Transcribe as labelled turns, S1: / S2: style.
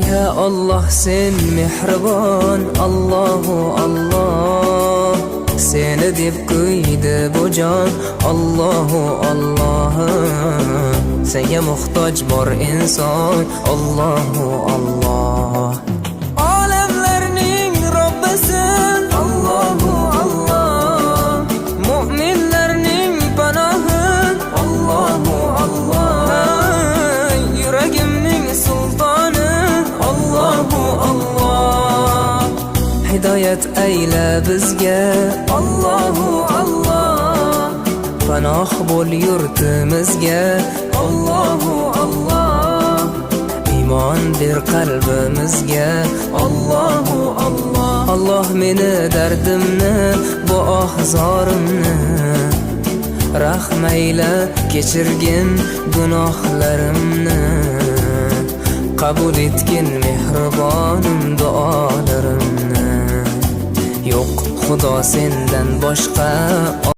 S1: Ya Allah sen mehribon, Allahu Allah. Seni deb kuydi bu jon, Allahu Allah. Senga muhtoj bor inson, Allahu Allah. Olamlarning Robbisin, Allahu Allah. Mu'minlarning panohi, Allahu Allah. Yuragimning sultoni, Allahu Allah. Hidoyat ayla bizga, Allahu Allah. Panoh bo'l yurtimizga, Allahu Allah. Iymon ber qalbimizga, Allahu Allah. Allah meni dardimni, bu ohzorimni rahmayla kechirgin gunohlarimni. Qabul etgin mehribonim duolarimni. Yo'q Xudo sendan boshqa